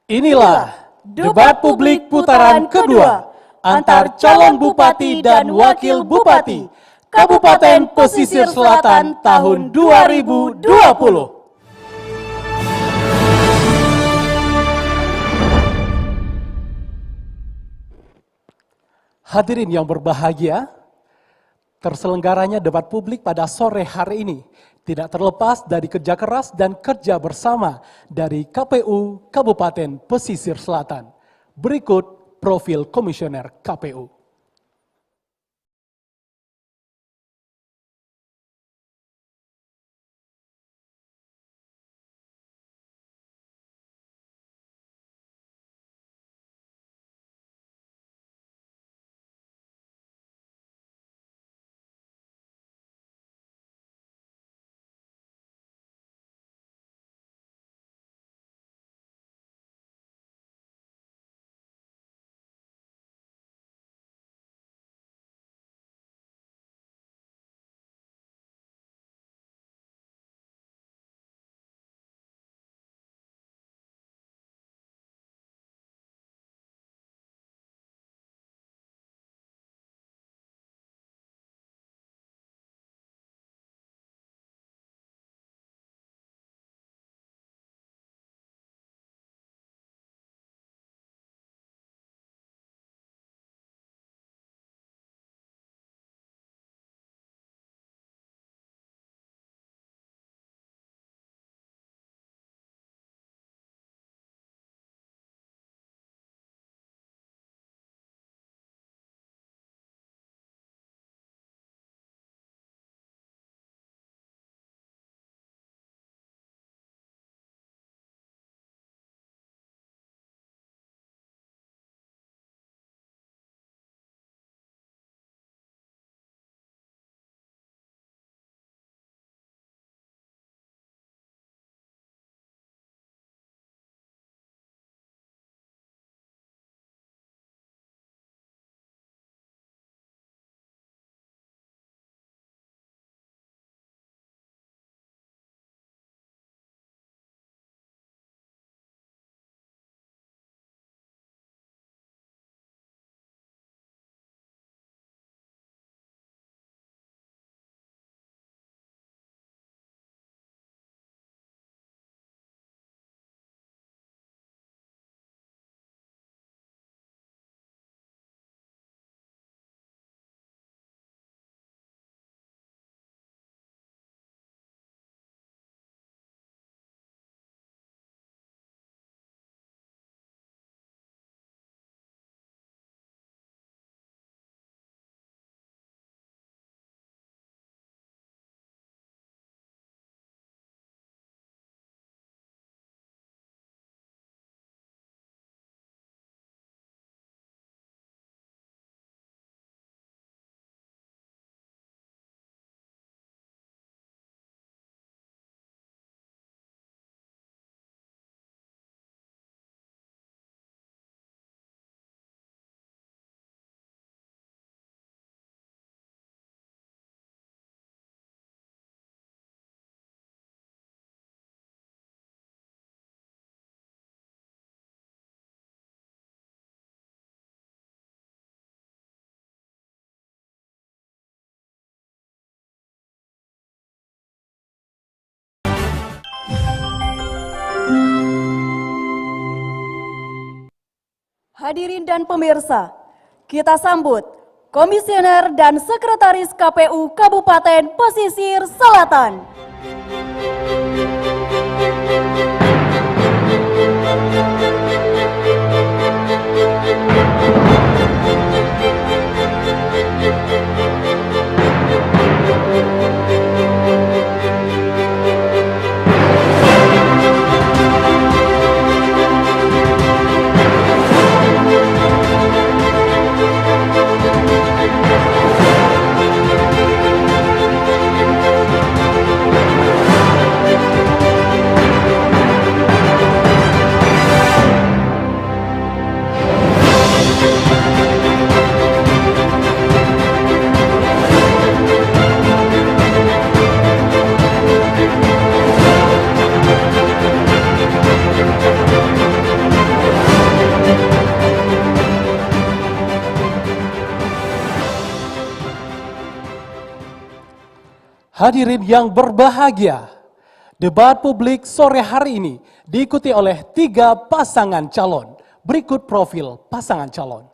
Inilah debat publik putaran kedua antar calon bupati dan wakil bupati Kabupaten Pesisir Selatan tahun 2020. Hadirin yang berbahagia, terselenggaranya debat publik pada sore hari ini tidak terlepas dari kerja keras dan kerja bersama dari KPU Kabupaten Pesisir Selatan. Berikut profil Komisioner KPU. Hadirin dan pemirsa, kita sambut Komisioner dan Sekretaris KPU Kabupaten Pesisir Selatan. Hadirin yang berbahagia, debat publik sore hari ini diikuti oleh 3 pasangan calon. Berikut profil pasangan calon.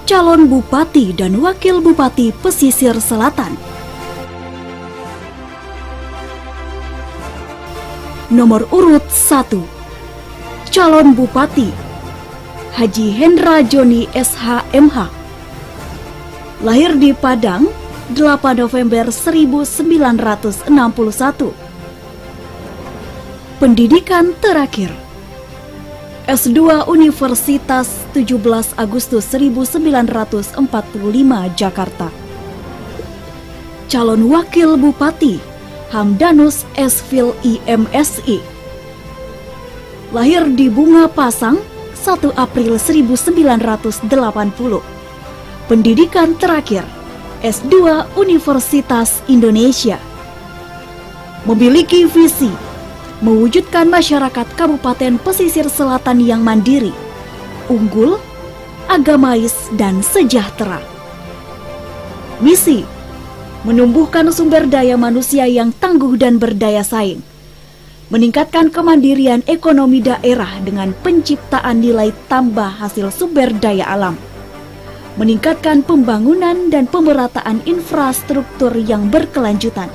Calon Bupati dan Wakil Bupati Pesisir Selatan. Nomor urut 1. Calon Bupati Haji Hendra Joni SH.MH. Lahir di Padang, 8 November 1961. Pendidikan terakhir S2 Universitas 17 Agustus 1945 Jakarta. Calon Wakil Bupati Hamdanus Esfil IMSI. Lahir di Bunga Pasang, 1 April 1980. Pendidikan terakhir S2 Universitas Indonesia. Memiliki visi mewujudkan masyarakat Kabupaten Pesisir Selatan yang mandiri, unggul, agamais, dan sejahtera. Misi menumbuhkan sumber daya manusia yang tangguh dan berdaya saing, meningkatkan kemandirian ekonomi daerah dengan penciptaan nilai tambah hasil sumber daya alam, meningkatkan pembangunan dan pemerataan infrastruktur yang berkelanjutan,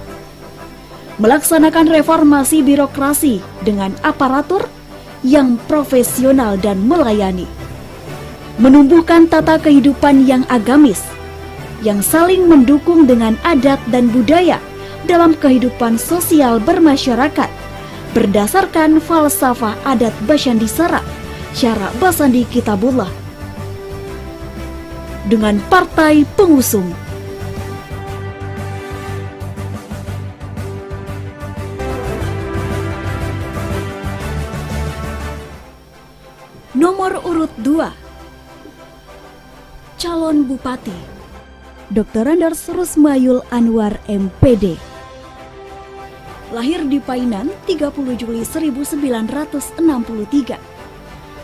melaksanakan reformasi birokrasi dengan aparatur yang profesional dan melayani, menumbuhkan tata kehidupan yang agamis, yang saling mendukung dengan adat dan budaya dalam kehidupan sosial bermasyarakat, berdasarkan falsafah adat Basyandi Sara, Syara Basandi Kitabullah. Dengan partai pengusung nomor urut 2. Calon Bupati Dr. Anders Rusmayul Anwar MPD. Lahir di Painan 30 Juli 1963.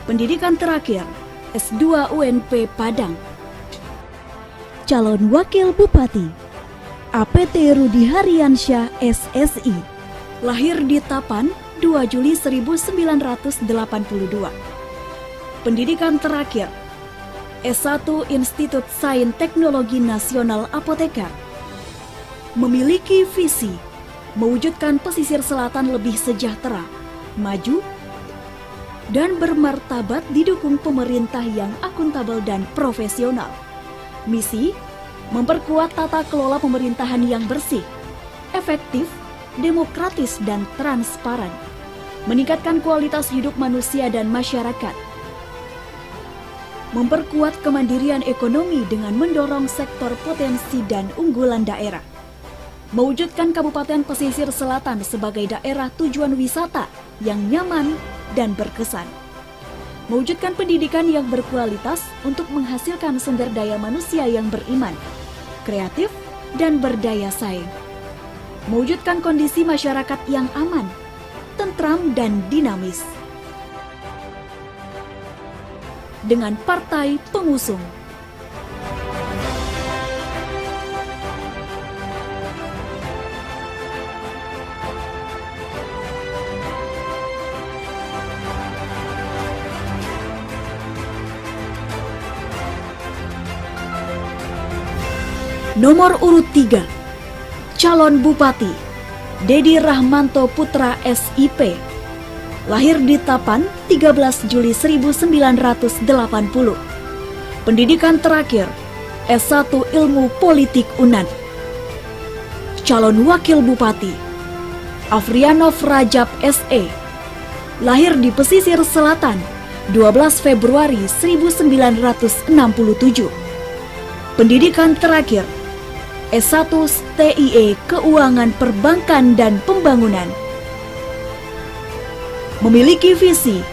Pendidikan terakhir S2 UNP Padang. Calon Wakil Bupati APT Rudi Haryansyah SSI. Lahir di Tapan 2 Juli 1982. Pendidikan terakhir S1 Institut Sains Teknologi Nasional Apoteker. Memiliki visi mewujudkan pesisir selatan lebih sejahtera, maju, dan bermartabat didukung pemerintah yang akuntabel dan profesional. Misi memperkuat tata kelola pemerintahan yang bersih, efektif, demokratis, dan transparan, meningkatkan kualitas hidup manusia dan masyarakat, memperkuat kemandirian ekonomi dengan mendorong sektor potensi dan unggulan daerah, mewujudkan Kabupaten Pesisir Selatan sebagai daerah tujuan wisata yang nyaman dan berkesan, mewujudkan pendidikan yang berkualitas untuk menghasilkan sumber daya manusia yang beriman, kreatif, dan berdaya saing, mewujudkan kondisi masyarakat yang aman, tentram, dan dinamis. Dengan partai pengusung nomor urut 3. Calon Bupati Dedi Rahmanto Putra SIP. Lahir di Tapan 13 Juli 1980. Pendidikan terakhir S1 Ilmu Politik UNAN. Calon Wakil Bupati Afrianov Rajab SE. Lahir di Pesisir Selatan 12 Februari 1967. Pendidikan terakhir S1 STIE Keuangan Perbankan dan Pembangunan. Memiliki visi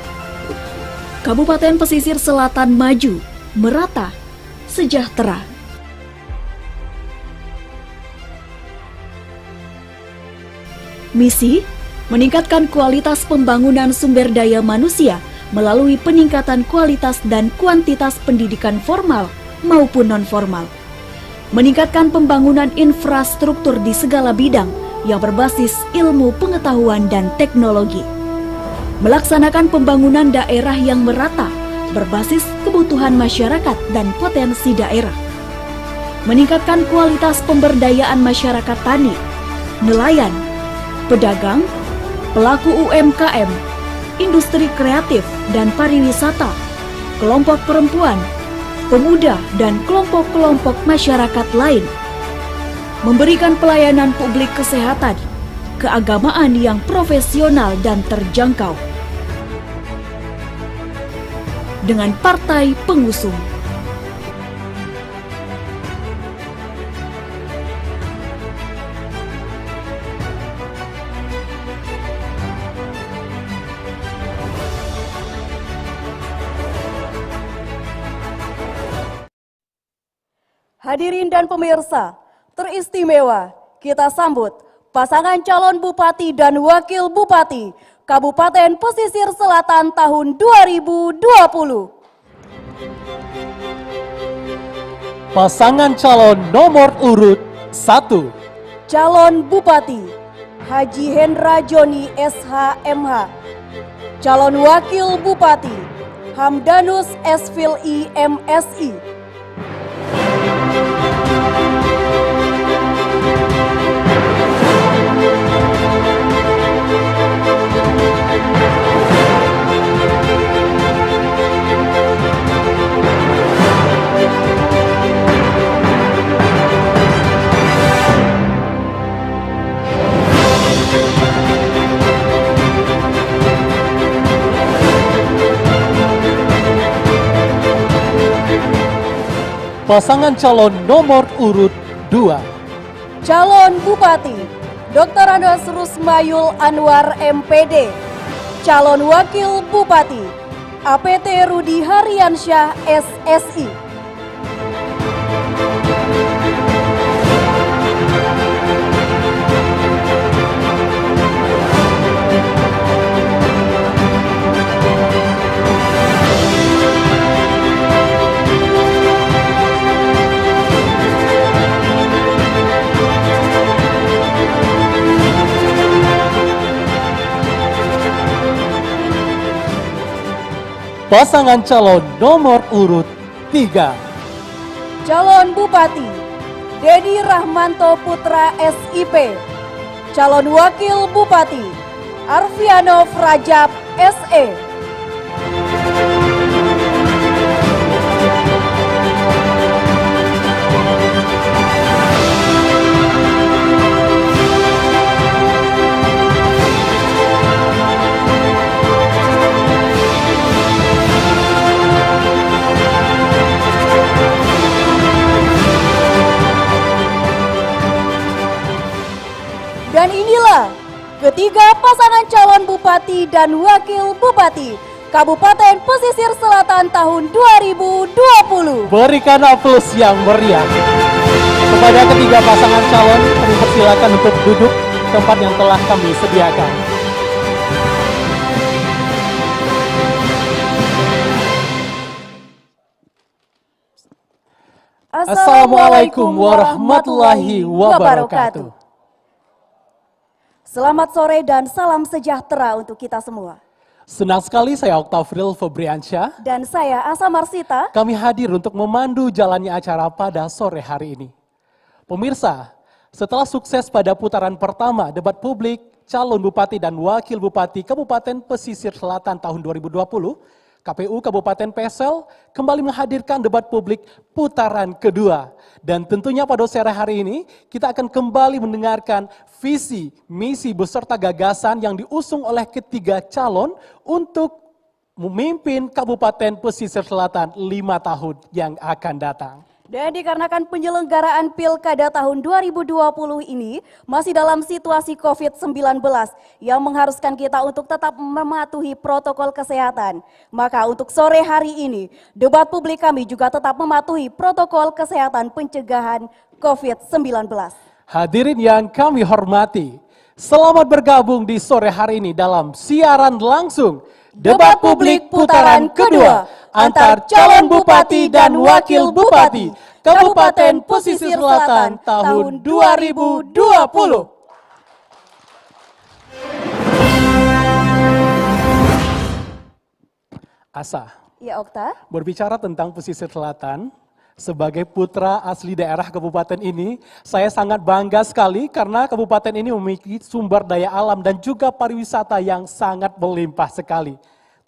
Kabupaten Pesisir Selatan maju, merata, sejahtera. Misi meningkatkan kualitas pembangunan sumber daya manusia melalui peningkatan kualitas dan kuantitas pendidikan formal maupun non-formal. Meningkatkan pembangunan infrastruktur di segala bidang yang berbasis ilmu pengetahuan dan teknologi. Melaksanakan pembangunan daerah yang merata, berbasis kebutuhan masyarakat dan potensi daerah. Meningkatkan kualitas pemberdayaan masyarakat tani, nelayan, pedagang, pelaku UMKM, industri kreatif dan pariwisata, kelompok perempuan, pemuda dan kelompok-kelompok masyarakat lain. Memberikan pelayanan publik kesehatan, keagamaan yang profesional dan terjangkau. Dengan partai pengusung. Hadirin dan pemirsa, teristimewa kita sambut pasangan calon bupati dan wakil bupati Kabupaten Pesisir Selatan tahun 2020. Pasangan calon nomor urut 1. Calon Bupati Haji Hendra Joni SH.MH. Calon Wakil Bupati Hamdanus Esfili MSI. Pasangan calon nomor urut 2. Calon Bupati Dr. Andos Rusmayul Anwar MPD. Calon Wakil Bupati APT Rudi Haryansyah SSI. Pasangan calon nomor urut 3. Calon Bupati Dedi Rahmanto Putra SIP. Calon Wakil Bupati Arfianov Rajab SE. Dan inilah ketiga pasangan calon bupati dan wakil bupati Kabupaten Pesisir Selatan tahun 2020. Berikan aplaus yang meriah kepada ketiga pasangan calon. Kami persilakan untuk duduk tempat yang telah kami sediakan. Assalamualaikum warahmatullahi wabarakatuh. Selamat sore dan salam sejahtera untuk kita semua. Senang sekali saya Oktavriel Febriansyah. Dan saya Asa Marsita. Kami hadir untuk memandu jalannya acara pada sore hari ini. Pemirsa, setelah sukses pada putaran pertama debat publik calon bupati dan wakil bupati Kabupaten Pesisir Selatan tahun 2020, KPU Kabupaten Pesel kembali menghadirkan debat publik putaran kedua. Dan tentunya pada sore hari ini kita akan kembali mendengarkan visi, misi beserta gagasan yang diusung oleh ketiga calon untuk memimpin Kabupaten Pesisir Selatan 5 tahun yang akan datang. Dan dikarenakan penyelenggaraan Pilkada tahun 2020 ini masih dalam situasi COVID-19 yang mengharuskan kita untuk tetap mematuhi protokol kesehatan. Maka untuk sore hari ini, debat publik kami juga tetap mematuhi protokol kesehatan pencegahan COVID-19. Hadirin yang kami hormati, selamat bergabung di sore hari ini dalam siaran langsung Debat publik putaran kedua antar calon bupati dan wakil bupati Kabupaten Pesisir Selatan tahun 2020. Asa, Ya, Okta. berbicara tentang pesisir selatan, sebagai putra asli daerah kabupaten ini, saya sangat bangga sekali karena kabupaten ini memiliki sumber daya alam dan juga pariwisata yang sangat berlimpah sekali.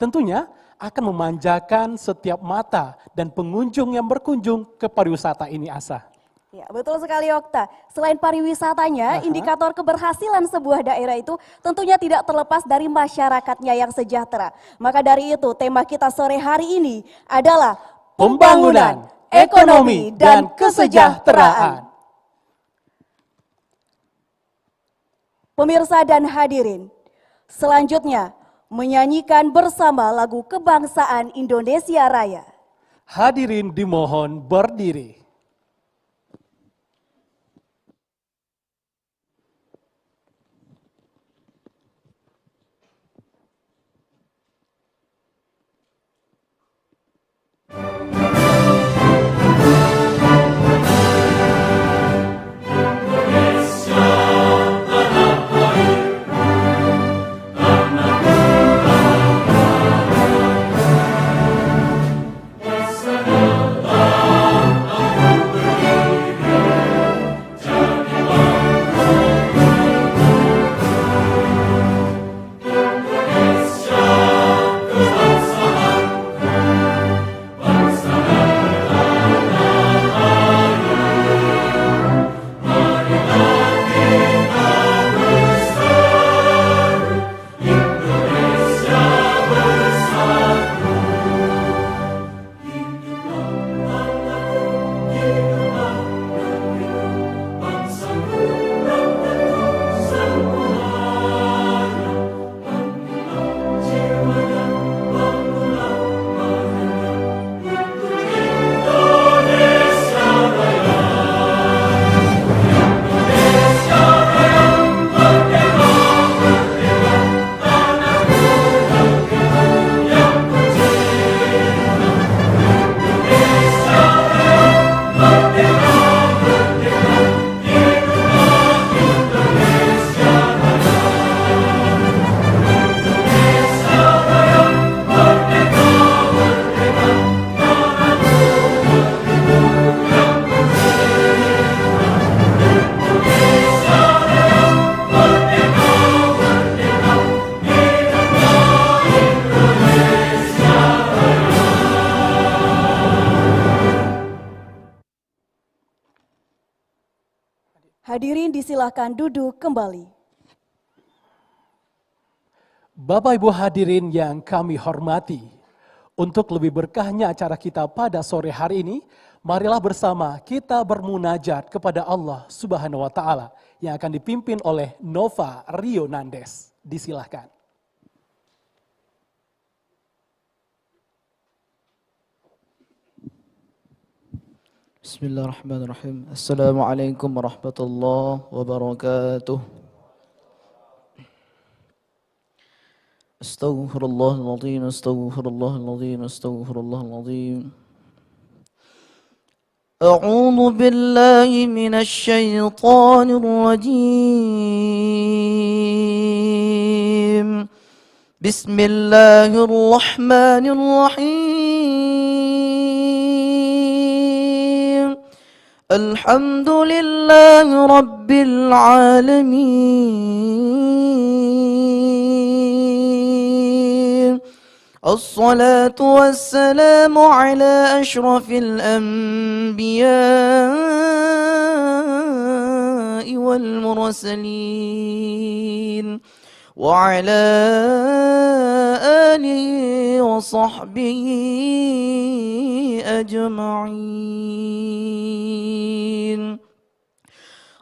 Tentunya akan memanjakan setiap mata dan pengunjung yang berkunjung ke pariwisata ini, Asa. Ya, betul sekali, Okta. Selain pariwisatanya, indikator keberhasilan sebuah daerah itu tentunya tidak terlepas dari masyarakatnya yang sejahtera. Maka dari itu, tema kita sore hari ini adalah Pembangunan, ekonomi, dan kesejahteraan. Pemirsa dan hadirin, selanjutnya menyanyikan bersama lagu kebangsaan Indonesia Raya. Hadirin dimohon berdiri. Hadirin disilahkan duduk kembali. Bapak Ibu hadirin yang kami hormati, untuk lebih berkahnya acara kita pada sore hari ini, marilah bersama kita bermunajat kepada Allah Subhanahu wa Ta'ala yang akan dipimpin oleh Nova Rio Nandes. Disilahkan. Bismillahirrahmanirrahim. Assalamualaikum warahmatullahi wabarakatuh. Astaghfirullahaladzim, astaghfirullahaladzim, astaghfirullahaladzim. A'udzu billahi minasy syaithanir rajim. Bismillahirrahmanirrahim. Alhamdulillahi rabbil alamin. Assalatu wassalamu ala ashrafil anbiya'i wal mursalin wa ala alihi wa sahbihi ajma'in.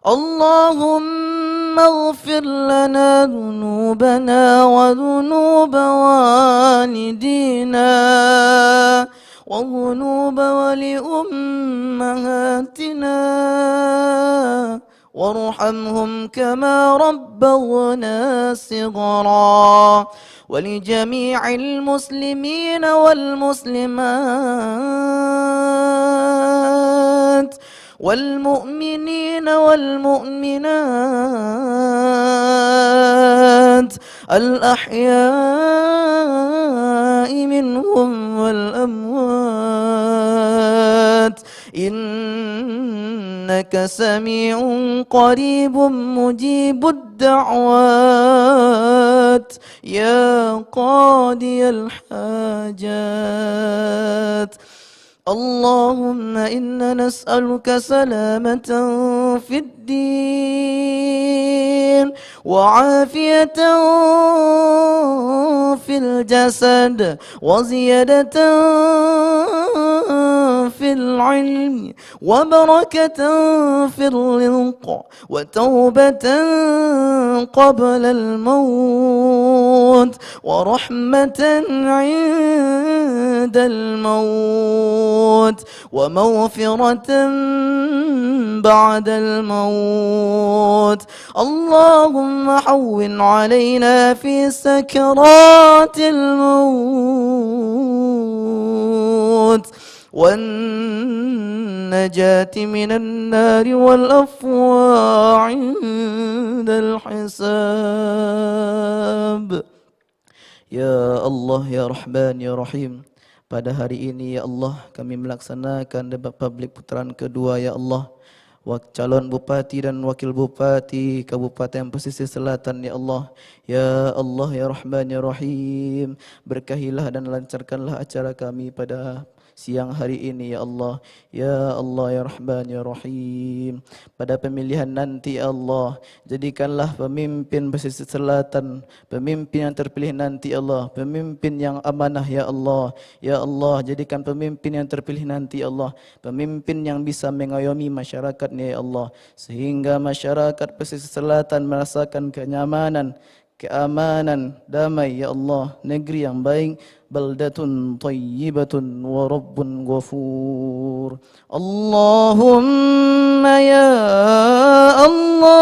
Allahumma ighfir lana dhunubana wa dhunuba walidina wa dhunuba wali ummahatina وارحمهم كما ربونا صغرا ولجميع المسلمين والمسلمات والمؤمنين والمؤمنات الأحياء منهم والأموات إنك سميع قريب مجيب الدعوات يا قاضي الحاجات اللهم إنا نسألك سلامة في الدين وعافية في الجسد وزيادة في العلم وبركة في الرزق وتوبة قبل الموت ورحمة عند الموت ومغفرة بعد الموت اللهم هون علينا في سكرات الموت والنجاة من النار والأفواه عند الحساب. Ya Allah, ya Rahman, ya Rahim. Pada hari ini ya Allah kami melaksanakan debat publik putaran kedua ya Allah. Calon bupati dan wakil bupati Kabupaten Pesisir Selatan ya Allah. Ya Allah, ya Rahman, ya Rahim. Berkahilah dan lancarkanlah acara kami pada siang hari ini ya Allah. Ya Allah, ya Rahman, ya Rahim. Pada pemilihan nanti ya Allah, jadikanlah pemimpin Pesisir Selatan pemimpin yang terpilih nanti ya Allah, pemimpin yang amanah ya Allah. Ya Allah, jadikan pemimpin yang terpilih nanti ya Allah pemimpin yang bisa mengayomi masyarakatnya ya Allah, sehingga masyarakat Pesisir Selatan merasakan kenyamanan, keamanan, damai ya Allah, negeri yang baik, baldatun tayyibatun wa rabbun ghafur. Allahumma ya Allah,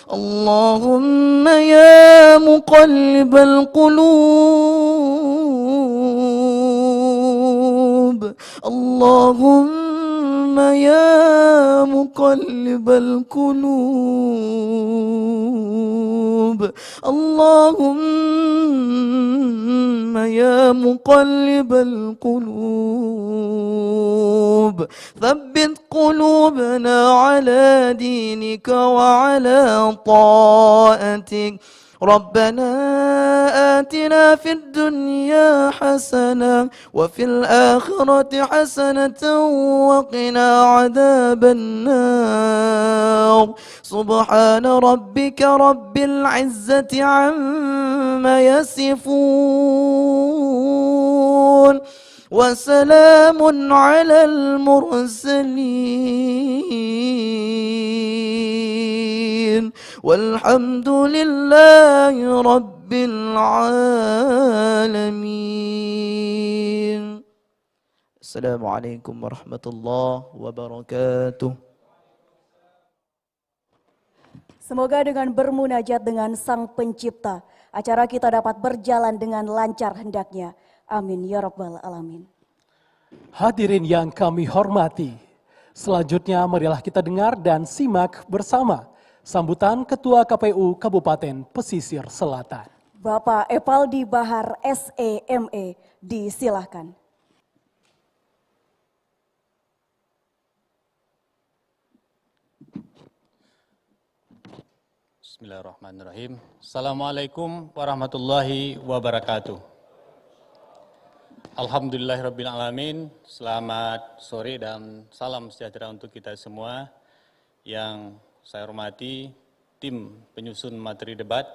Allahumma ya muqallibal qulub, Allahumma ya muqallibal qulub, Allahumma ya muqallibal qulub, thabbit qulubana ala dinika wa ala ta'atik. ربنا آتنا في الدنيا حسنة وفي الآخرة حسنة وقنا عذاب النار سبحان ربك رب العزة عما يصفون وسلام على المرسلين والحمد لله رب العالمين. Assalamualaikum warahmatullahi wabarakatuh. Semoga dengan bermunajat dengan Sang Pencipta, acara kita dapat berjalan dengan lancar hendaknya. Amin ya rabbal alamin. Hadirin yang kami hormati, selanjutnya marilah kita dengar dan simak bersama sambutan Ketua KPU Kabupaten Pesisir Selatan. Bapak Epaldi Bahar SEME, disilahkan. Bismillahirrahmanirrahim. Assalamualaikum warahmatullahi wabarakatuh. Alhamdulillahirrabbilalamin. Selamat sore dan salam sejahtera untuk kita semua. Yang saya hormati tim penyusun materi debat,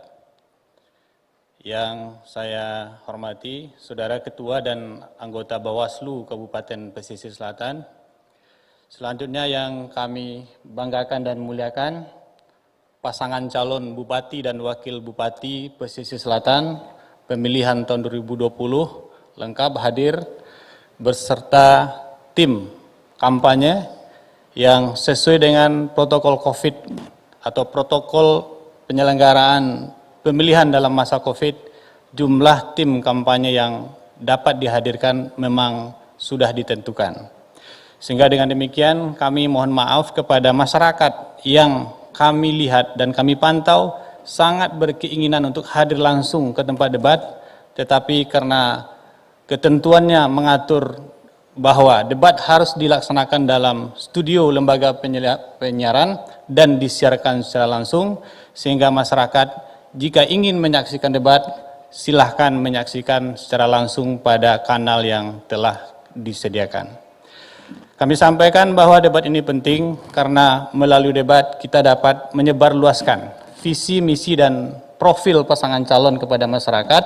yang saya hormati Saudara Ketua dan anggota Bawaslu Kabupaten Pesisir Selatan. Selanjutnya yang kami banggakan dan muliakan, pasangan calon Bupati dan Wakil Bupati Pesisir Selatan pemilihan tahun 2020 lengkap hadir beserta tim kampanye yang sesuai dengan protokol COVID atau protokol penyelenggaraan pemilihan dalam masa COVID, jumlah tim kampanye yang dapat dihadirkan memang sudah ditentukan. Sehingga dengan demikian kami mohon maaf kepada masyarakat yang kami lihat dan kami pantau sangat berkeinginan untuk hadir langsung ke tempat debat, tetapi karena ketentuannya mengatur bahwa debat harus dilaksanakan dalam studio lembaga penyiaran dan disiarkan secara langsung, sehingga masyarakat jika ingin menyaksikan debat silahkan menyaksikan secara langsung pada kanal yang telah disediakan. Kami sampaikan bahwa debat ini penting karena melalui debat kita dapat menyebarluaskan visi, misi, dan profil pasangan calon kepada masyarakat,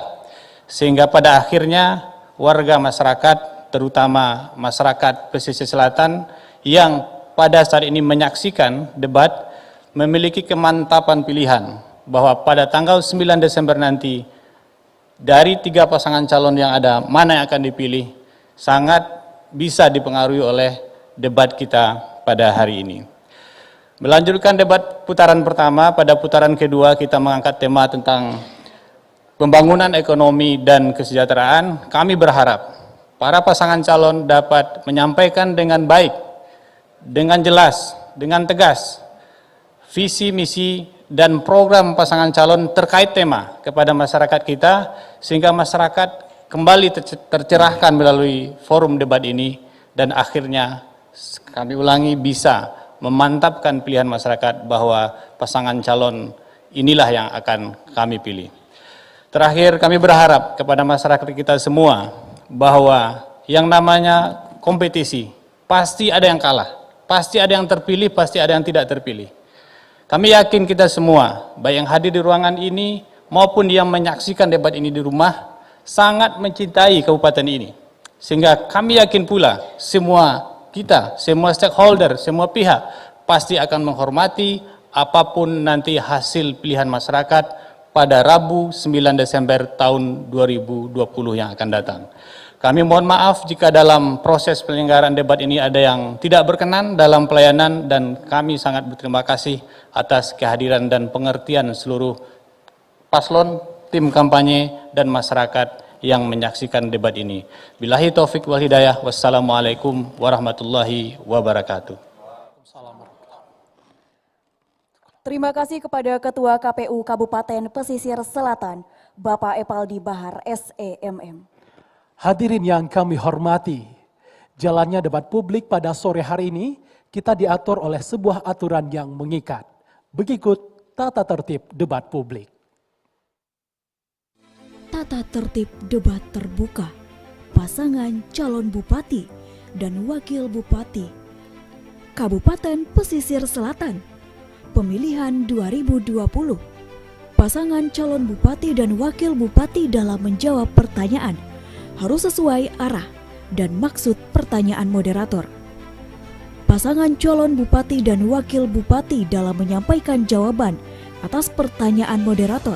sehingga pada akhirnya warga masyarakat, terutama masyarakat pesisir selatan yang pada saat ini menyaksikan debat, memiliki kemantapan pilihan bahwa pada tanggal 9 Desember nanti, dari 3 pasangan calon yang ada, mana yang akan dipilih, sangat bisa dipengaruhi oleh debat kita pada hari ini. Melanjutkan debat putaran pertama, pada putaran kedua kita mengangkat tema tentang pembangunan ekonomi dan kesejahteraan. Kami berharap para pasangan calon dapat menyampaikan dengan baik, dengan jelas, dengan tegas, visi, misi, dan program pasangan calon terkait tema kepada masyarakat kita, sehingga masyarakat kembali tercerahkan melalui forum debat ini, dan akhirnya kami ulangi bisa memantapkan pilihan masyarakat bahwa pasangan calon inilah yang akan kami pilih. Terakhir, kami berharap kepada masyarakat kita semua bahwa yang namanya kompetisi pasti ada yang kalah, pasti ada yang terpilih, pasti ada yang tidak terpilih. Kami yakin kita semua, baik yang hadir di ruangan ini maupun yang menyaksikan debat ini di rumah, sangat mencintai kabupaten ini. Sehingga kami yakin pula semua kita, semua stakeholder, semua pihak pasti akan menghormati apapun nanti hasil pilihan masyarakat pada Rabu 9 Desember tahun 2020 yang akan datang. Kami mohon maaf jika dalam proses penyelenggaraan debat ini ada yang tidak berkenan dalam pelayanan, dan kami sangat berterima kasih atas kehadiran dan pengertian seluruh paslon, tim kampanye, dan masyarakat yang menyaksikan debat ini. Billahi taufik wal hidayah. Wassalamualaikum warahmatullahi wabarakatuh. Terima kasih kepada Ketua KPU Kabupaten Pesisir Selatan, Bapak Epaldi Bahar, SEMM. Hadirin yang kami hormati, jalannya debat publik pada sore hari ini kita diatur oleh sebuah aturan yang mengikat. Berikut tata tertib debat publik. Tata tertib debat terbuka, pasangan calon bupati dan wakil bupati Kabupaten Pesisir Selatan, pemilihan 2020. Pasangan calon bupati dan wakil bupati dalam menjawab pertanyaan harus sesuai arah dan maksud pertanyaan moderator. Pasangan calon bupati dan wakil bupati dalam menyampaikan jawaban atas pertanyaan moderator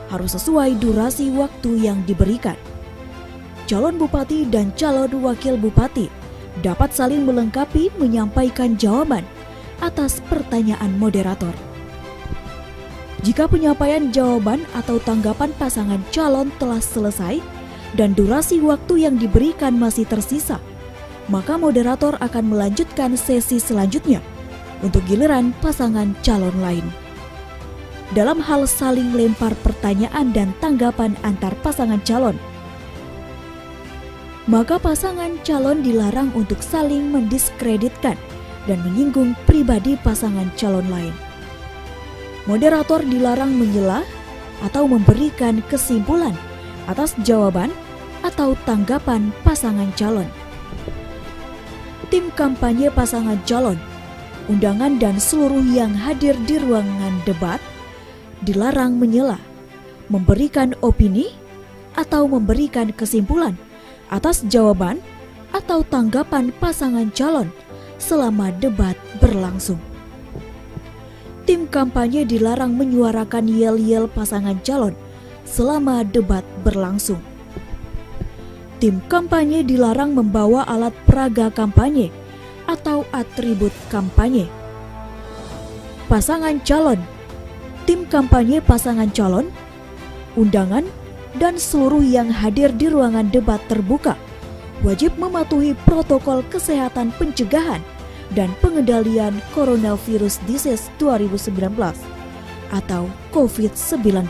harus sesuai durasi waktu yang diberikan. Calon bupati dan calon wakil bupati dapat saling melengkapi menyampaikan jawaban atas pertanyaan moderator. Jika penyampaian jawaban atau tanggapan pasangan calon telah selesai dan durasi waktu yang diberikan masih tersisa, maka moderator akan melanjutkan sesi selanjutnya untuk giliran pasangan calon lain. Dalam hal saling lempar pertanyaan dan tanggapan antar pasangan calon, maka pasangan calon dilarang untuk saling mendiskreditkan dan menyinggung pribadi pasangan calon lain. Moderator dilarang menyela atau memberikan kesimpulan atas jawaban atau tanggapan pasangan calon. Tim kampanye pasangan calon, undangan dan seluruh yang hadir di ruangan debat dilarang menyela, memberikan opini, atau memberikan kesimpulan atas jawaban atau tanggapan pasangan calon selama debat berlangsung. Tim kampanye dilarang menyuarakan yel-yel pasangan calon selama debat berlangsung. Tim kampanye dilarang membawa alat peraga kampanye atau atribut kampanye. Pasangan calon, tim kampanye pasangan calon, undangan, dan seluruh yang hadir di ruangan debat terbuka wajib mematuhi protokol kesehatan pencegahan dan pengendalian Coronavirus Disease 2019 atau COVID-19.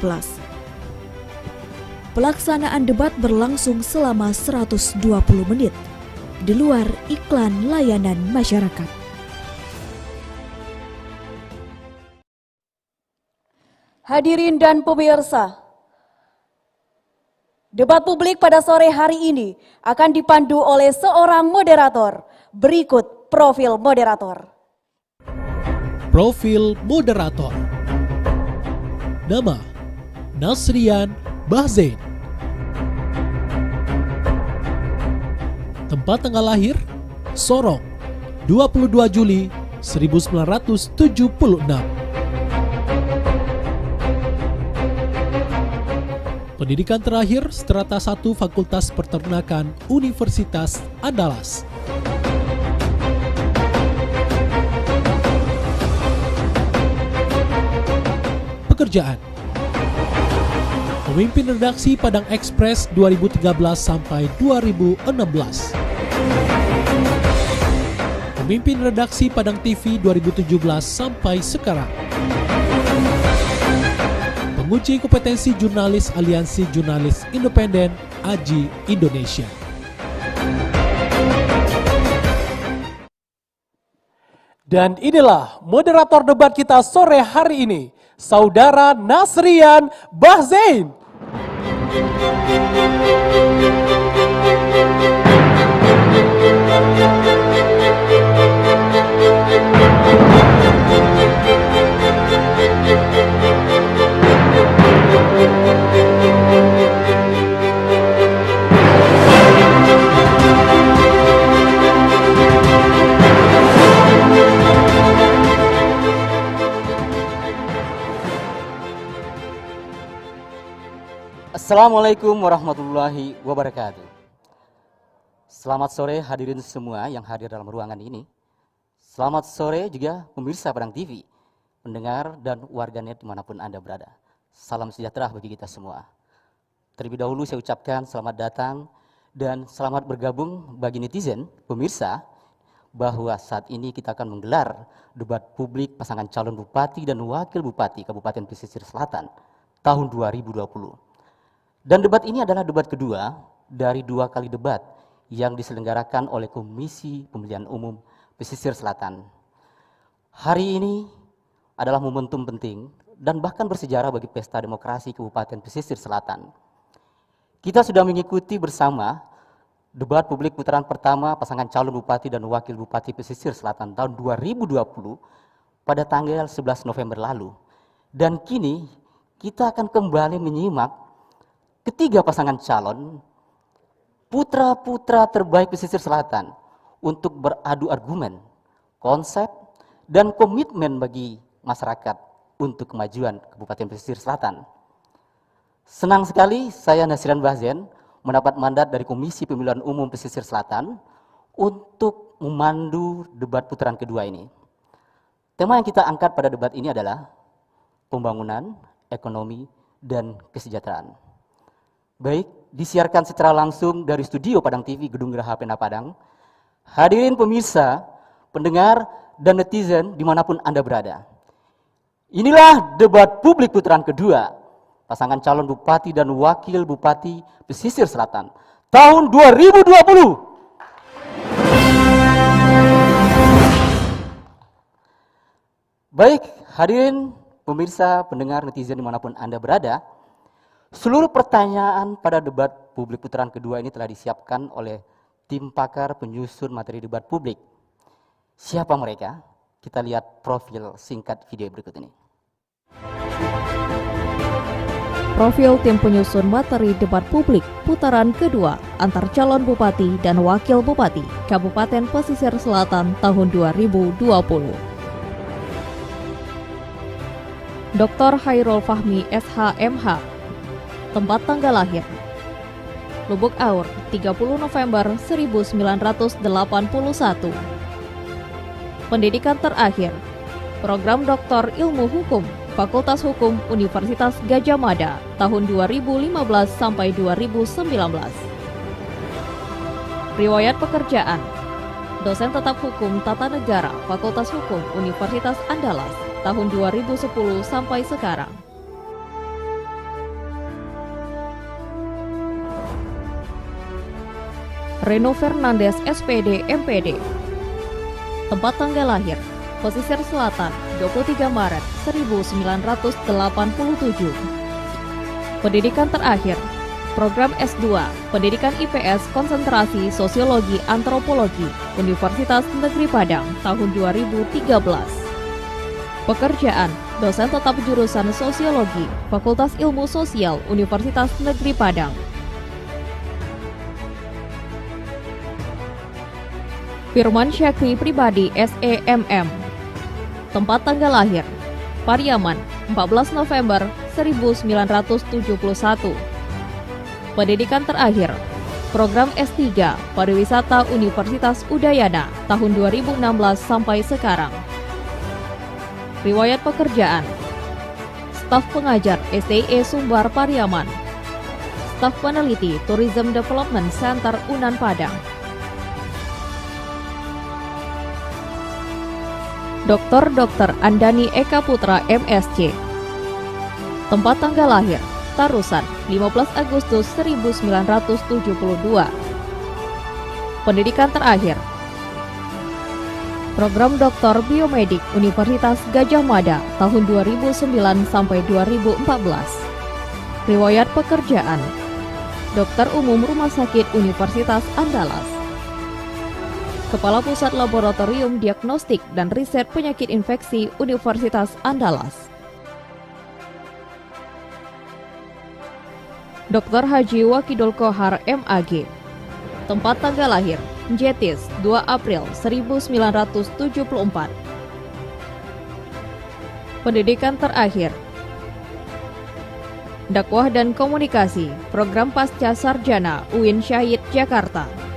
Pelaksanaan debat berlangsung selama 120 menit di luar iklan layanan masyarakat. Hadirin dan pemirsa, debat publik pada sore hari ini akan dipandu oleh seorang moderator. Berikut profil moderator. Profil moderator. Nama: Nasrian Bahzain. Tempat tanggal lahir: Sorong, 22 Juli 1976. Pendidikan terakhir strata 1 Fakultas Peternakan Universitas Andalas. Pekerjaan: pemimpin redaksi Padang Express 2013 sampai 2016. Pemimpin redaksi Padang TV 2017 sampai sekarang. Penguji kompetensi jurnalis Aliansi Jurnalis Independen AJI Indonesia. Dan inilah moderator debat kita sore hari ini, Saudara Nasrian Bahzain. Assalamualaikum warahmatullahi wabarakatuh. Selamat sore hadirin semua yang hadir dalam ruangan ini. Selamat sore juga pemirsa Padang TV, pendengar dan warganet dimanapun Anda berada. Salam sejahtera bagi kita semua. Terlebih dahulu saya ucapkan selamat datang dan selamat bergabung bagi netizen, pemirsa, bahwa saat ini kita akan menggelar debat publik pasangan calon bupati dan wakil bupati Kabupaten Pesisir Selatan tahun 2020. Dan debat ini adalah debat kedua dari 2 kali debat yang diselenggarakan oleh Komisi Pemilihan Umum Pesisir Selatan. Hari ini adalah momentum penting dan bahkan bersejarah bagi pesta demokrasi Kabupaten Pesisir Selatan. Kita sudah mengikuti bersama debat publik putaran pertama pasangan calon bupati dan wakil bupati Pesisir Selatan tahun 2020 pada tanggal 11 November lalu. Dan kini kita akan kembali menyimak ketiga pasangan calon putra-putra terbaik Pesisir Selatan untuk beradu argumen, konsep, dan komitmen bagi masyarakat untuk kemajuan Kabupaten Pesisir Selatan. Senang sekali saya Nasrian Bahzain mendapat mandat dari Komisi Pemilihan Umum Pesisir Selatan untuk memandu debat putaran kedua ini. Tema yang kita angkat pada debat ini adalah pembangunan, ekonomi, dan kesejahteraan. Baik, disiarkan secara langsung dari studio Padang TV Gedung Geraha Pena Padang. Hadirin pemirsa, pendengar, dan netizen dimanapun Anda berada. Inilah debat publik putaran kedua pasangan calon bupati dan wakil bupati Pesisir Selatan tahun 2020. Baik, hadirin pemirsa, pendengar, netizen dimanapun Anda berada. Seluruh pertanyaan pada debat publik putaran kedua ini telah disiapkan oleh tim pakar penyusun materi debat publik. Siapa mereka? Kita lihat profil singkat video berikut ini. Profil tim penyusun materi debat publik putaran kedua antar calon bupati dan wakil bupati Kabupaten Pesisir Selatan tahun 2020. Dr. Hairul Fahmi SHMH. Tempat tanggal lahir: Lubuk Aur, 30 November 1981. Pendidikan terakhir, Program Doktor Ilmu Hukum, Fakultas Hukum Universitas Gadjah Mada tahun 2015 sampai 2019. Riwayat pekerjaan, dosen tetap hukum tata negara Fakultas Hukum Universitas Andalas tahun 2010 sampai sekarang. Reno Fernandes SPD MPD. Tempat tanggal lahir, Pesisir Selatan, 23 Maret 1987. Pendidikan terakhir, Program S2, Pendidikan IPS Konsentrasi Sosiologi Antropologi, Universitas Negeri Padang, tahun 2013. Pekerjaan, dosen tetap jurusan Sosiologi, Fakultas Ilmu Sosial, Universitas Negeri Padang. Firman Syakri Pribadi SEMM. Tempat tanggal lahir, Pariaman, 14 November 1971. Pendidikan terakhir, Program S3, Pariwisata Universitas Udayana, tahun 2016 sampai sekarang. Riwayat pekerjaan, staf pengajar STIE Sumbar Pariaman, staf peneliti Tourism Development Center Unan Padang. Dr. Andani Eka Putra MSc. Tempat tanggal lahir, Tarusan, 15 Agustus 1972. Pendidikan terakhir, Program Doktor Biomedik Universitas Gadjah Mada tahun 2009 sampai 2014. Riwayat pekerjaan, Dokter Umum Rumah Sakit Universitas Andalas, Kepala Pusat Laboratorium Diagnostik dan Riset Penyakit Infeksi Universitas Andalas. Dr. Haji Wakidul Kohar MAG. Tempat tanggal lahir, Jetis, 2 April 1974. Pendidikan terakhir, Dakwah dan Komunikasi, Program Pasca Sarjana UIN Syahid Jakarta.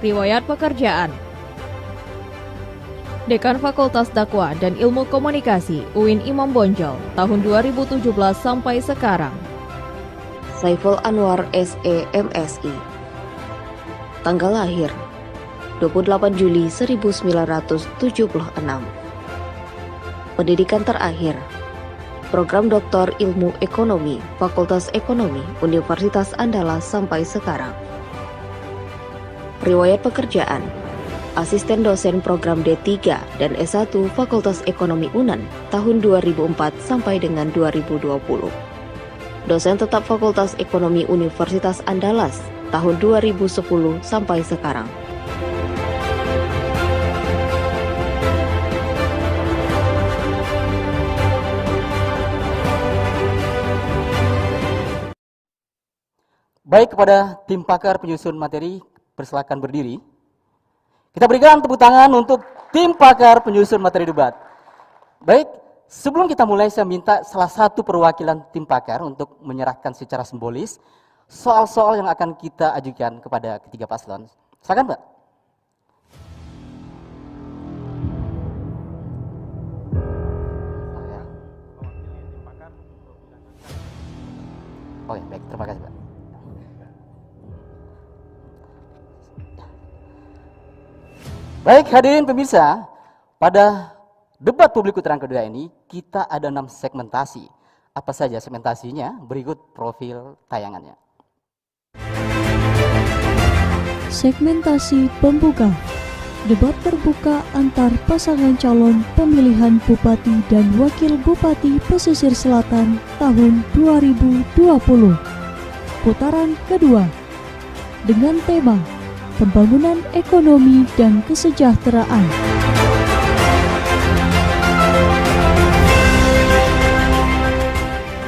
Riwayat pekerjaan, Dekan Fakultas Dakwah dan Ilmu Komunikasi UIN Imam Bonjol tahun 2017 sampai sekarang. Saiful Anwar SE MSI. Tanggal lahir 28 Juli 1976. Pendidikan terakhir, Program Doktor Ilmu Ekonomi, Fakultas Ekonomi Universitas Andalas sampai sekarang. Riwayat pekerjaan, Asisten Dosen Program D3 dan S1 Fakultas Ekonomi UNAN tahun 2004 sampai dengan 2020. Dosen tetap Fakultas Ekonomi Universitas Andalas tahun 2010 sampai sekarang. Baik, kepada tim pakar penyusun materi, persilakan berdiri. Kita berikan tepuk tangan untuk tim pakar penyusun materi debat. Baik, sebelum kita mulai saya minta salah satu perwakilan tim pakar untuk menyerahkan secara simbolis soal-soal yang akan kita ajukan kepada ketiga paslon. Silakan, Mbak. Oh ya, baik, terima kasih, Mbak. Baik, hadirin pemirsa, pada debat publik putaran kedua ini kita ada 6 segmentasi. Apa saja segmentasinya? Berikut profil tayangannya. Segmentasi pembuka, debat terbuka antar pasangan calon pemilihan Bupati dan Wakil Bupati Pesisir Selatan tahun 2020. Putaran kedua, dengan tema Pembangunan Ekonomi dan Kesejahteraan.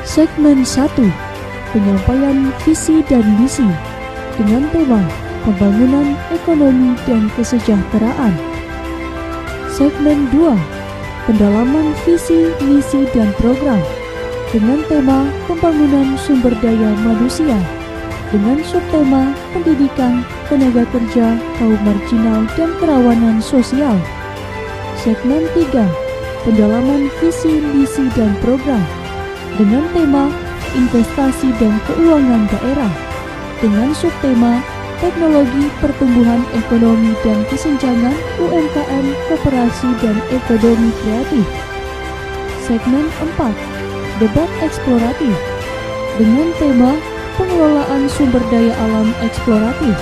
Segmen 1, penyampaian visi dan misi dengan tema Pembangunan Ekonomi dan Kesejahteraan. Segmen 2, pendalaman visi, misi, dan program dengan tema Pembangunan Sumber Daya Manusia dengan subtema Pendidikan, Tenaga Kerja, Kaum Marginal, dan Kerawanan Sosial. Segmen 3, pendalaman visi, misi, dan program dengan tema investasi dan keuangan daerah dengan subtema teknologi pertumbuhan ekonomi dan kesenjangan UMKM, koperasi, dan ekonomi kreatif. Segmen 4, debat eksploratif dengan tema pengelolaan sumber daya alam eksploratif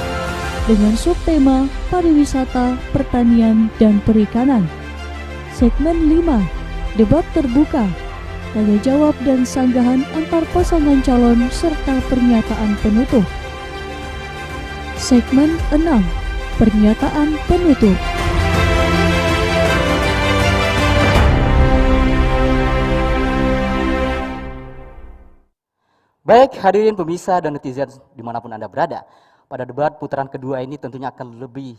dengan subtema pariwisata, pertanian, dan perikanan. Segmen 5, debat terbuka, tanya jawab dan sanggahan antar pasangan calon serta pernyataan penutup. Segmen 6, pernyataan penutup. Baik hadirin pemirsa dan netizen dimanapun Anda berada, pada debat putaran kedua ini tentunya akan lebih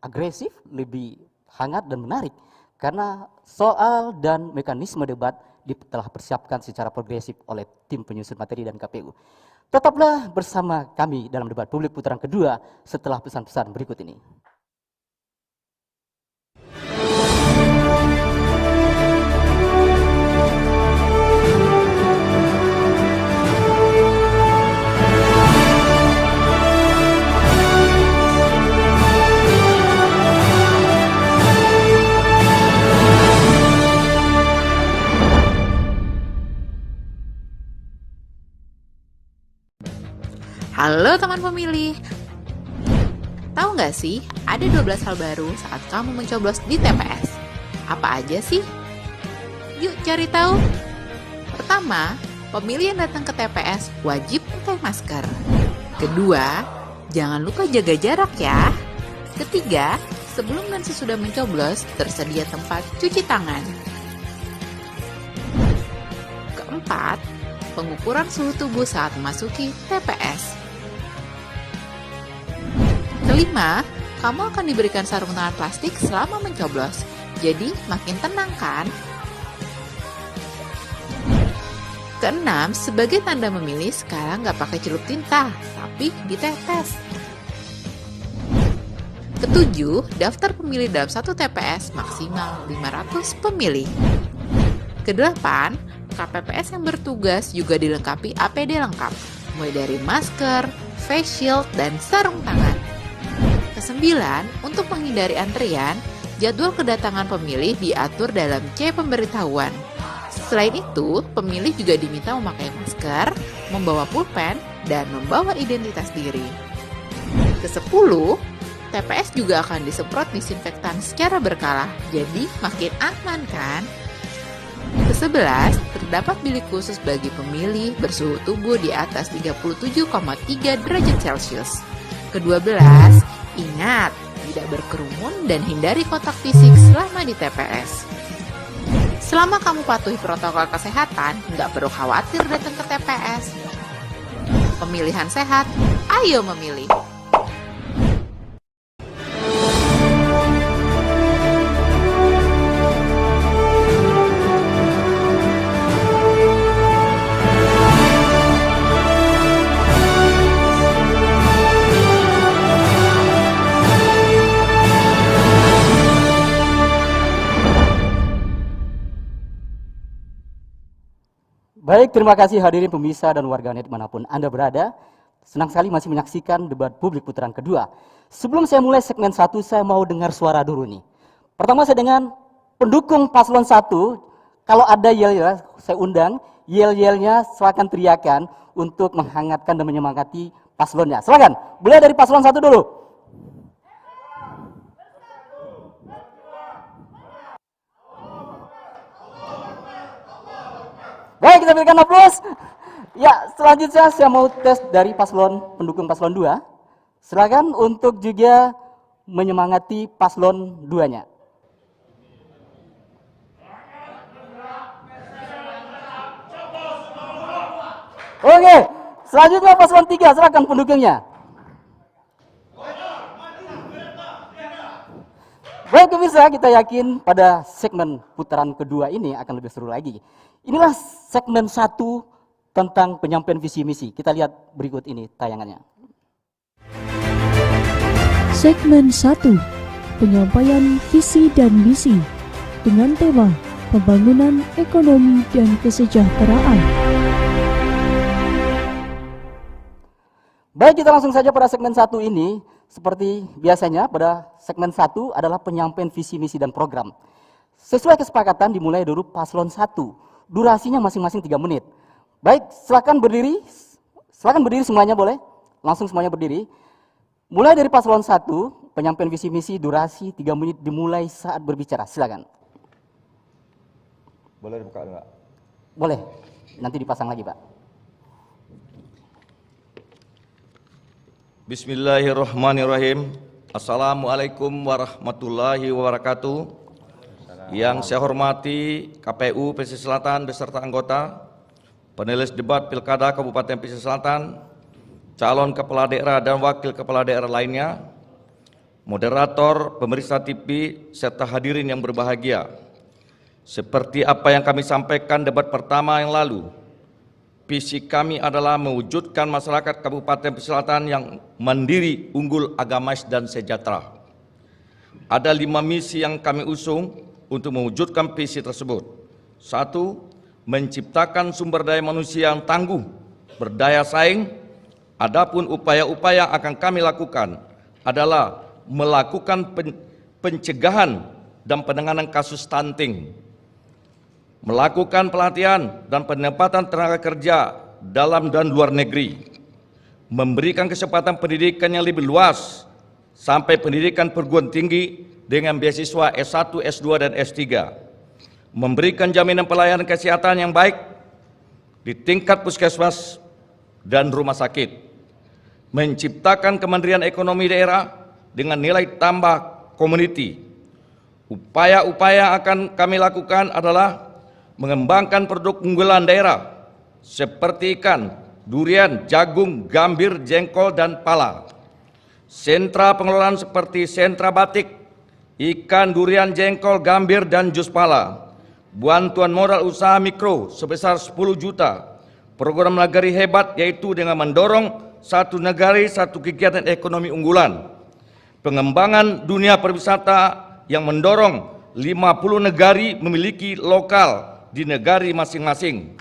agresif, lebih hangat dan menarik. Karena soal dan mekanisme debat telah persiapkan secara progresif oleh tim penyusun materi dan KPU. Tetaplah bersama kami dalam debat publik putaran kedua setelah pesan-pesan berikut ini. Halo teman pemilih, tahu nggak sih ada 12 hal baru saat kamu mencoblos di TPS? Apa aja sih? Yuk cari tahu. Pertama, pemilih yang datang ke TPS wajib pakai masker. Kedua, jangan lupa jaga jarak ya. Ketiga, sebelum dan sesudah mencoblos tersedia tempat cuci tangan. Keempat, pengukuran suhu tubuh saat memasuki TPS. Kelima, kamu akan diberikan sarung tangan plastik selama mencoblos, jadi makin tenang kan? Keenam, sebagai tanda memilih sekarang nggak pakai celup tinta, tapi ditetes. Ketujuh, daftar pemilih dalam satu TPS maksimal 500 pemilih. Kedelapan, KPPS yang bertugas juga dilengkapi APD lengkap, mulai dari masker, face shield, dan sarung tangan. Kesembilan, untuk menghindari antrian, jadwal kedatangan pemilih diatur dalam C pemberitahuan. Selain itu, pemilih juga diminta memakai masker, membawa pulpen, dan membawa identitas diri. Kesepuluh, TPS juga akan disemprot disinfektan secara berkala, jadi makin aman kan? Ke-11, terdapat bilik khusus bagi pemilih bersuhu tubuh di atas 37,3 derajat Celcius. Ke-12, ingat, tidak berkerumun dan hindari kontak fisik selama di TPS. Selama kamu patuhi protokol kesehatan, nggak perlu khawatir datang ke TPS. Pemilihan sehat, ayo memilih. Baik, terima kasih hadirin pemirsa dan warganet dimanapun Anda berada. Senang sekali masih menyaksikan debat publik putaran kedua. Sebelum saya mulai segmen 1, saya mau dengar suara dulu nih. Pertama saya dengan pendukung paslon 1, kalau ada yel-yel, saya undang, yel-yelnya silakan teriakan untuk menghangatkan dan menyemangati paslonnya. Silakan, boleh dari paslon 1 dulu. Baik, kita berikan aplaus. Ya, selanjutnya saya mau tes dari pendukung paslon 2. Silakan untuk juga menyemangati paslon 2-nya. Oke, selanjutnya paslon 3, silakan pendukungnya. Baik pemirsa, kita yakin pada segmen putaran kedua ini akan lebih seru lagi. Inilah segmen 1 tentang penyampaian visi misi. Kita lihat berikut ini tayangannya. Segmen 1, penyampaian visi dan misi dengan tema Pembangunan Ekonomi dan Kesejahteraan. Baik, kita langsung saja pada segmen 1 ini. Seperti biasanya pada segmen 1 adalah penyampaian visi, misi, dan program. Sesuai kesepakatan dimulai dulu paslon 1. Durasinya masing-masing 3 menit. Baik, silakan berdiri. Silakan berdiri semuanya, boleh? Langsung semuanya berdiri. Mulai dari paslon 1, penyampaian visi, misi, durasi 3 menit dimulai saat berbicara. Silakan. Boleh dibuka enggak? Boleh. Nanti dipasang lagi, Pak. Bismillahirrahmanirrahim. Assalamualaikum warahmatullahi wabarakatuh. Yang saya hormati KPU Pesisir Selatan beserta anggota, panelis debat Pilkada Kabupaten Pesisir Selatan, calon kepala daerah dan wakil kepala daerah lainnya, moderator, pemirsa TV, serta hadirin yang berbahagia. Seperti apa yang kami sampaikan debat pertama yang lalu, visi kami adalah mewujudkan masyarakat Kabupaten Pesisir Selatan yang mandiri, unggul, agamis, dan sejahtera. Ada 5 misi yang kami usung untuk mewujudkan visi tersebut. 1. Menciptakan sumber daya manusia yang tangguh, berdaya saing. Adapun upaya-upaya yang akan kami lakukan adalah melakukan pencegahan dan penanganan kasus stunting, melakukan pelatihan dan penempatan tenaga kerja dalam dan luar negeri, memberikan kesempatan pendidikan yang lebih luas sampai pendidikan perguruan tinggi dengan beasiswa S1, S2, dan S3, memberikan jaminan pelayanan kesehatan yang baik di tingkat puskesmas dan rumah sakit, menciptakan kemandirian ekonomi daerah dengan nilai tambah community. Upaya-upaya yang akan kami lakukan adalah mengembangkan produk unggulan daerah seperti ikan, durian, jagung, gambir, jengkol, dan pala. Sentra pengelolaan seperti sentra batik, ikan, durian, jengkol, gambir, dan jus pala. Bantuan modal usaha mikro sebesar 10 juta. Program Nagari Hebat yaitu dengan mendorong satu negari, satu kegiatan ekonomi unggulan. Pengembangan dunia pariwisata yang mendorong 50 negari memiliki lokal di negari masing-masing.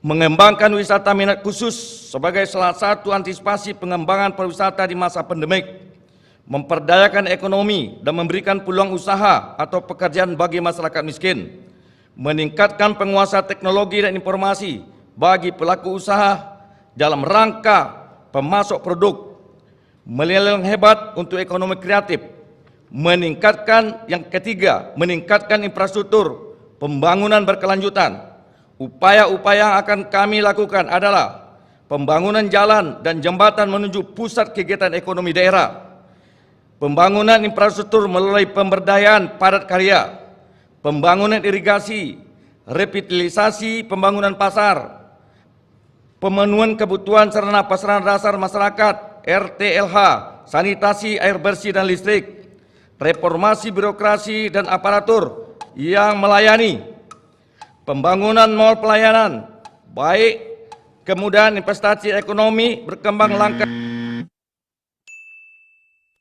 Mengembangkan wisata minat khusus sebagai salah satu antisipasi pengembangan pariwisata di masa pandemik. Memperdayakan ekonomi dan memberikan peluang usaha atau pekerjaan bagi masyarakat miskin. Meningkatkan penguasaan teknologi dan informasi bagi pelaku usaha dalam rangka pemasok produk. Melelang hebat untuk ekonomi kreatif. Meningkatkan, yang ketiga, meningkatkan infrastruktur pembangunan berkelanjutan. Upaya-upaya yang akan kami lakukan adalah pembangunan jalan dan jembatan menuju pusat kegiatan ekonomi daerah, pembangunan infrastruktur melalui pemberdayaan padat karya, pembangunan irigasi, revitalisasi pembangunan pasar, pemenuhan kebutuhan sarana prasarana dasar masyarakat, RTLH, sanitasi, air bersih, dan listrik, reformasi birokrasi dan aparatur yang melayani, pembangunan mall pelayanan, baik kemudahan investasi ekonomi berkembang langkah.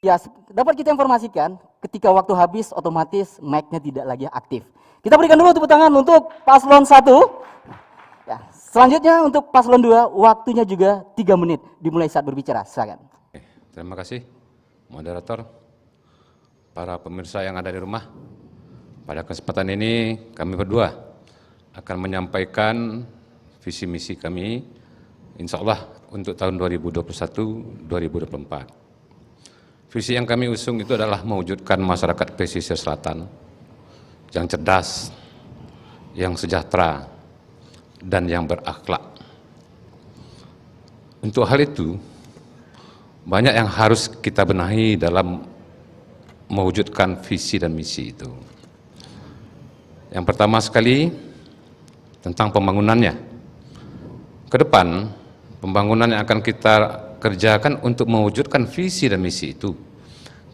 Ya, dapat kita informasikan ketika waktu habis otomatis mic-nya tidak lagi aktif. Kita berikan dulu tepuk tangan untuk paslon 1. Ya, selanjutnya untuk paslon 2 waktunya juga 3 menit dimulai saat berbicara. Silakan. Terima kasih moderator. Para pemirsa yang ada di rumah, pada kesempatan ini kami berdua akan menyampaikan visi misi kami, insya Allah untuk tahun 2021-2024. Visi yang kami usung itu adalah mewujudkan masyarakat pesisir selatan yang cerdas, yang sejahtera, dan yang berakhlak. Untuk hal itu, banyak yang harus kita benahi dalam mewujudkan visi dan misi itu. Yang pertama sekali tentang pembangunannya. Ke depan, pembangunan yang akan kita kerjakan untuk mewujudkan visi dan misi itu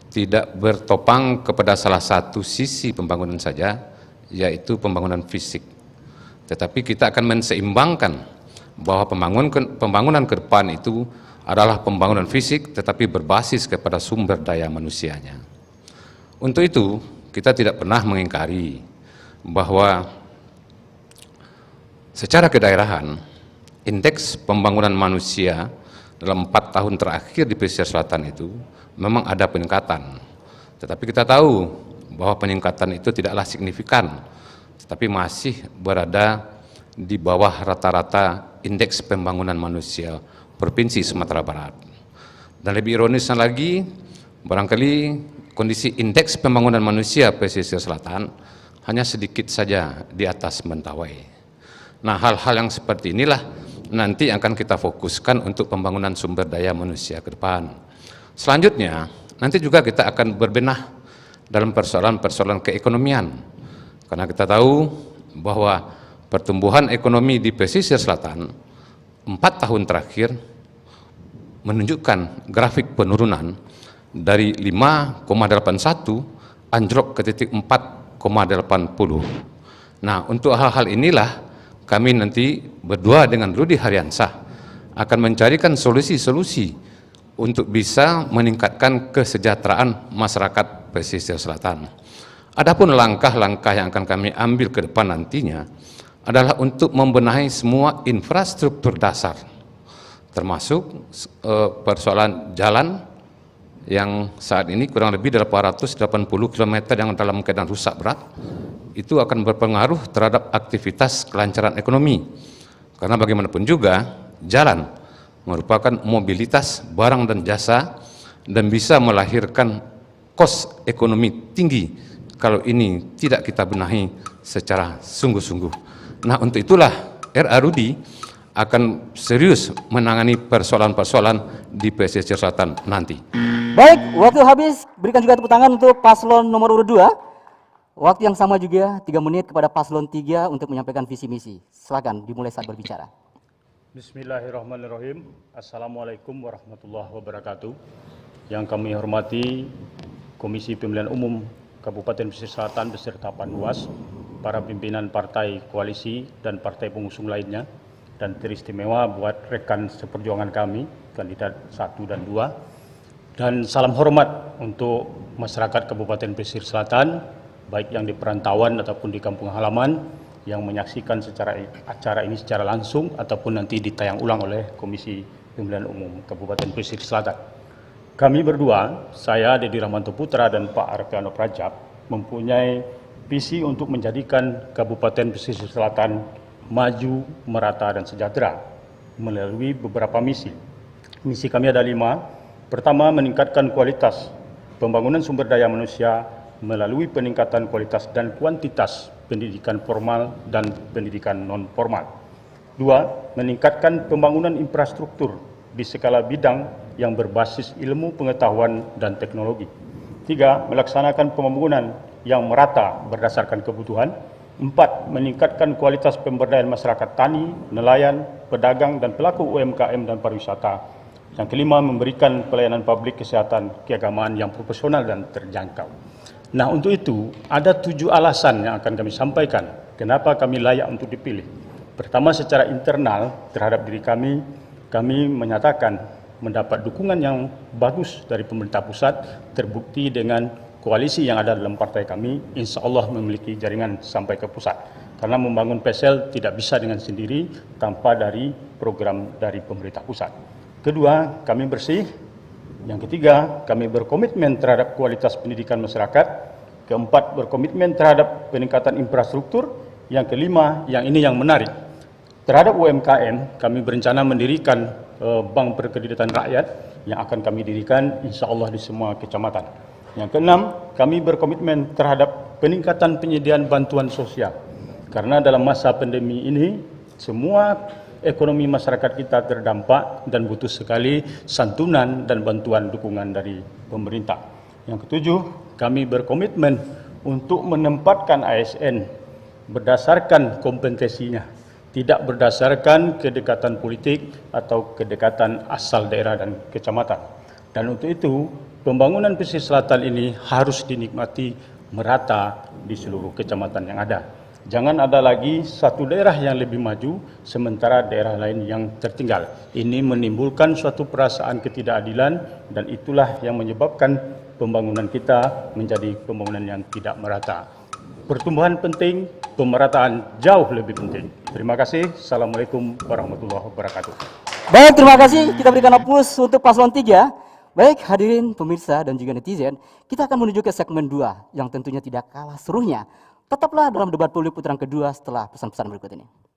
tidak bertopang kepada salah satu sisi pembangunan saja, yaitu pembangunan fisik. Tetapi kita akan menseimbangkan bahwa pembangunan ke depan itu adalah pembangunan fisik tetapi berbasis kepada sumber daya manusianya. Untuk itu, kita tidak pernah mengingkari bahwa secara kedaerahan, indeks pembangunan manusia dalam 4 tahun terakhir di pesisir selatan itu memang ada peningkatan. Tetapi kita tahu bahwa peningkatan itu tidaklah signifikan, tetapi masih berada di bawah rata-rata indeks pembangunan manusia Provinsi Sumatera Barat. Dan lebih ironisnya lagi, barangkali kondisi indeks pembangunan manusia pesisir selatan hanya sedikit saja di atas Mentawai. Nah, hal-hal yang seperti inilah nanti akan kita fokuskan untuk pembangunan sumber daya manusia ke depan. Selanjutnya, nanti juga kita akan berbenah dalam persoalan-persoalan keekonomian. Karena kita tahu bahwa pertumbuhan ekonomi di pesisir selatan 4 tahun terakhir menunjukkan grafik penurunan dari 5,81 anjlok ke titik 4,80. Nah, untuk hal-hal inilah kami nanti berdua dengan Rudi Haryansyah akan mencarikan solusi-solusi untuk bisa meningkatkan kesejahteraan masyarakat pesisir selatan. Adapun langkah-langkah yang akan kami ambil ke depan nantinya adalah untuk membenahi semua infrastruktur dasar, termasuk persoalan jalan yang saat ini kurang lebih 880 km yang dalam keadaan rusak berat. Itu akan berpengaruh terhadap aktivitas kelancaran ekonomi. Karena bagaimanapun juga, jalan merupakan mobilitas barang dan jasa dan bisa melahirkan kos ekonomi tinggi kalau ini tidak kita benahi secara sungguh-sungguh. Nah, untuk itulah RA Rudi akan serius menangani persoalan-persoalan di pesisir selatan nanti. Baik, waktu habis. Berikan juga tepuk tangan untuk paslon nomor urut 2. Waktu yang sama juga 3 menit kepada paslon 3 untuk menyampaikan visi misi. Silakan dimulai saat berbicara. Bismillahirrahmanirrahim. Assalamualaikum warahmatullahi wabarakatuh. Yang kami hormati Komisi Pemilihan Umum Kabupaten Pesisir Selatan beserta Panwas, para pimpinan partai koalisi dan partai pengusung lainnya, dan teristimewa buat rekan seperjuangan kami, kandidat 1 dan 2. Dan salam hormat untuk masyarakat Kabupaten Pesisir Selatan, baik yang di perantauan ataupun di kampung halaman, yang menyaksikan acara ini secara langsung ataupun nanti ditayang ulang oleh Komisi Pemilihan Umum Kabupaten Pesisir Selatan. Kami berdua, saya Dedi Rahmanto Putra dan Pak Arpiano Prajab, mempunyai visi untuk menjadikan Kabupaten Pesisir Selatan maju, merata, dan sejahtera melalui beberapa misi. Misi kami ada 5. Pertama, meningkatkan kualitas pembangunan sumber daya manusia melalui peningkatan kualitas dan kuantitas pendidikan formal dan pendidikan non-formal. 2, meningkatkan pembangunan infrastruktur di segala bidang yang berbasis ilmu pengetahuan dan teknologi. 3, melaksanakan pembangunan yang merata berdasarkan kebutuhan. 4, meningkatkan kualitas pemberdayaan masyarakat tani, nelayan, pedagang, dan pelaku UMKM dan pariwisata. Yang kelima, memberikan pelayanan publik kesehatan keagamaan yang profesional dan terjangkau. Nah, untuk itu ada 7 alasan yang akan kami sampaikan kenapa kami layak untuk dipilih. Pertama, secara internal terhadap diri kami menyatakan mendapat dukungan yang bagus dari pemerintah pusat, terbukti dengan koalisi yang ada dalam partai kami, insya Allah memiliki jaringan sampai ke pusat. Karena membangun PSL tidak bisa dengan sendiri tanpa dari program dari pemerintah pusat. Kedua, kami bersih. Yang ketiga, kami berkomitmen terhadap kualitas pendidikan masyarakat. Keempat, berkomitmen terhadap peningkatan infrastruktur. Yang kelima, yang ini yang menarik, terhadap UMKM, kami berencana mendirikan Bank Perkreditan Rakyat yang akan kami dirikan insya Allah di semua kecamatan. Yang keenam, kami berkomitmen terhadap peningkatan penyediaan bantuan sosial. Karena dalam masa pandemi ini, semua ekonomi masyarakat kita terdampak dan butuh sekali santunan dan bantuan dukungan dari pemerintah. Yang ketujuh, kami berkomitmen untuk menempatkan ASN berdasarkan kompetensinya, tidak berdasarkan kedekatan politik atau kedekatan asal daerah dan kecamatan. Dan untuk itu, pembangunan pesisir selatan ini harus dinikmati merata di seluruh kecamatan yang ada. Jangan ada lagi satu daerah yang lebih maju, sementara daerah lain yang tertinggal. Ini menimbulkan suatu perasaan ketidakadilan dan itulah yang menyebabkan pembangunan kita menjadi pembangunan yang tidak merata. Pertumbuhan penting, pemerataan jauh lebih penting. Terima kasih. Assalamualaikum warahmatullahi wabarakatuh. Baik, terima kasih. Kita berikan aplaus untuk paslon 3. Baik, hadirin pemirsa dan juga netizen, kita akan menuju ke segmen 2 yang tentunya tidak kalah serunya. Tetaplah dalam debat publik putaran kedua setelah pesan-pesan berikut ini.